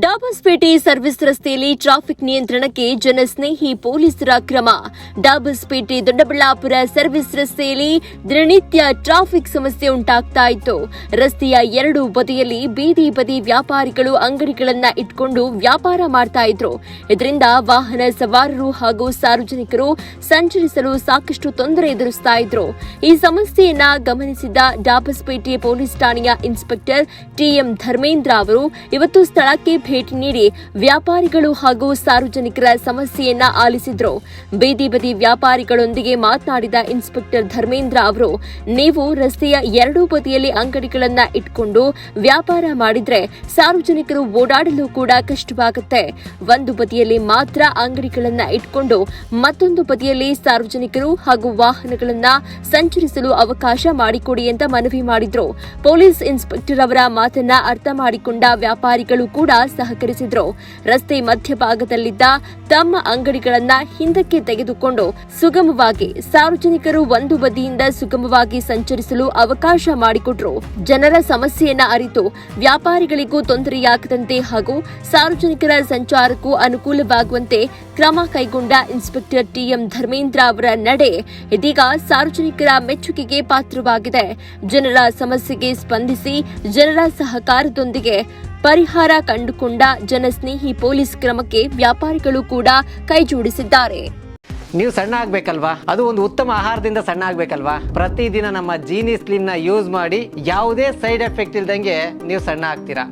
Dobbaspet service ರಸ್ತೆಯಲ್ಲಿ traffic ನಿಯಂತ್ರಣಕ್ಕೆ ಜನಸ್ನೇಹಿ ಪೊಲೀಸರ ಕ್ರಮ. ಡಾಬಸ್ಪೇಟೆ ದೊಡ್ಡಬಳ್ಳಾಪುರ ಸರ್ವಿಸ್ ರಸ್ತೆಯಲ್ಲಿ ದಿನನಿತ್ಯ ಟ್ರಾಫಿಕ್ ಸಮಸ್ಯೆ ಉಂಟಾಗ್ತಾ ಇತ್ತು. ರಸ್ತೆಯ ಎರಡು ಬದಿಯಲ್ಲಿ ಬೀದಿ ಬದಿ ವ್ಯಾಪಾರಿಗಳು ಅಂಗಡಿಗಳನ್ನ ಇಟ್ಕೊಂಡು ವ್ಯಾಪಾರ ಮಾಡ್ತಾ ಇದ್ರು. ಇದರಿಂದ ವಾಹನ ಸವಾರರು ಹಾಗೂ ಸಾರ್ವಜನಿಕರು ಸಂಚರಿಸಲು ಸಾಕಷ್ಟು ತೊಂದರೆ ಎದುರಿಸ್ತಾ ಇದ್ರು. ಈ ಸಮಸ್ಯೆಯನ್ನ ಗಮನಿಸಿದ ಡಾಬಸ್ಪೇಟೆ ಪೊಲೀಸ್ ಠಾಣೆಯ ಇನ್ಸ್ಪೆಕ್ಟರ್ ಟಿಎಂ ಧರ್ಮೇಂದ್ರ ಅವರು ಇವತ್ತು ಸ್ಥಳಕ್ಕೆ ಭೇಟಿ ನೀಡಿ ವ್ಯಾಪಾರಿಗಳು ಹಾಗೂ ಸಾರ್ವಜನಿಕರ ಸಮಸ್ಯೆಯನ್ನ ಆಲಿಸಿದ್ರು. ಬೀದಿ ಬದಿ ವ್ಯಾಪಾರಿಗಳೊಂದಿಗೆ ಮಾತನಾಡಿದ ಇನ್ಸ್ಪೆಕ್ಟರ್ ಧರ್ಮೇಂದ್ರ ಅವರು, ನೀವು ರಸ್ತೆಯ ಎರಡೂ ಬದಿಯಲ್ಲಿ ಅಂಗಡಿಗಳನ್ನ ಇಟ್ಕೊಂಡು ವ್ಯಾಪಾರ ಮಾಡಿದ್ರೆ ಸಾರ್ವಜನಿಕರು ಓಡಾಡಲು ಕೂಡ ಕಷ್ಟವಾಗುತ್ತೆ. ಒಂದು ಬದಿಯಲ್ಲಿ ಮಾತ್ರ ಅಂಗಡಿಗಳನ್ನ ಇಟ್ಕೊಂಡು ಮತ್ತೊಂದು ಬದಿಯಲ್ಲಿ ಸಾರ್ವಜನಿಕರು ಹಾಗೂ ವಾಹನಗಳನ್ನ ಸಂಚರಿಸಲು ಅವಕಾಶ ಮಾಡಿಕೊಡಿ ಅಂತ ಮನವಿ ಮಾಡಿದ್ರು. ಪೊಲೀಸ್ ಇನ್ಸ್ಪೆಕ್ಟರ್ ಅವರ ಮಾತನ್ನ ಅರ್ಥ ಮಾಡಿಕೊಂಡ ವ್ಯಾಪಾರಿಗಳು ಕೂಡ ಸಹಕರಿಸಿದ್ರು. ರಸ್ತೆ ಮಧ್ಯಭಾಗದಲ್ಲಿದ್ದ ತಮ್ಮ ಅಂಗಡಿಗಳನ್ನ ಹಿಂದಕ್ಕೆ ತೆಗೆದುಕೊಂಡು ಸುಗಮವಾಗಿ ಸಾರ್ವಜನಿಕರು ಒಂದು ಬದಿಯಿಂದ ಸುಗಮವಾಗಿ ಸಂಚರಿಸಲು ಅವಕಾಶ ಮಾಡಿಕೊಟ್ರು. ಜನರ ಸಮಸ್ಯೆಯನ್ನ ಅರಿತು ವ್ಯಾಪಾರಿಗಳಿಗೂ ತೊಂದರೆಯಾಗದಂತೆ ಹಾಗೂ ಸಾರ್ವಜನಿಕರ ಸಂಚಾರಕ್ಕೂ ಅನುಕೂಲವಾಗುವಂತೆ ಕ್ರಮ ಕೈಗೊಂಡ ಇನ್ಸ್ಪೆಕ್ಟರ್ ಟಿಎಂ ಧರ್ಮೇಂದ್ರ ಅವರ ನಡೆ ಇದೀಗ ಸಾರ್ವಜನಿಕರ ಮೆಚ್ಚುಗೆಗೆ ಪಾತ್ರವಾಗಿದೆ. ಜನರ ಸಮಸ್ಯೆಗೆ ಸ್ಪಂದಿಸಿ ಜನರ ಸಹಕಾರದೊಂದಿಗೆ ಪರಿಹಾರ ಕಂಡುಕೊಂಡ ಜನಸ್ನೇಹಿ ಪೊಲೀಸ್ ಕ್ರಮಕ್ಕೆ ವ್ಯಾಪಾರಿಗಳು ಕೂಡ ಕೈಜೋಡಿಸಿದ್ದಾರೆ. ನೀವು ಸಣ್ಣ ಆಗ್ಬೇಕಲ್ವಾ? ಅದು ಒಂದು ಉತ್ತಮ ಆಹಾರದಿಂದ ಸಣ್ಣ ಆಗ್ಬೇಕಲ್ವಾ? ಪ್ರತಿದಿನ ನಮ್ಮ ಜೀನಿ ಸ್ಲಿಮ್ ನ ಯೂಸ್ ಮಾಡಿ ಯಾವುದೇ ಸೈಡ್ ಎಫೆಕ್ಟ್ ಇಲ್ದಂಗೆ ನೀವು ಸಣ್ಣ ಆಗ್ತೀರಾ.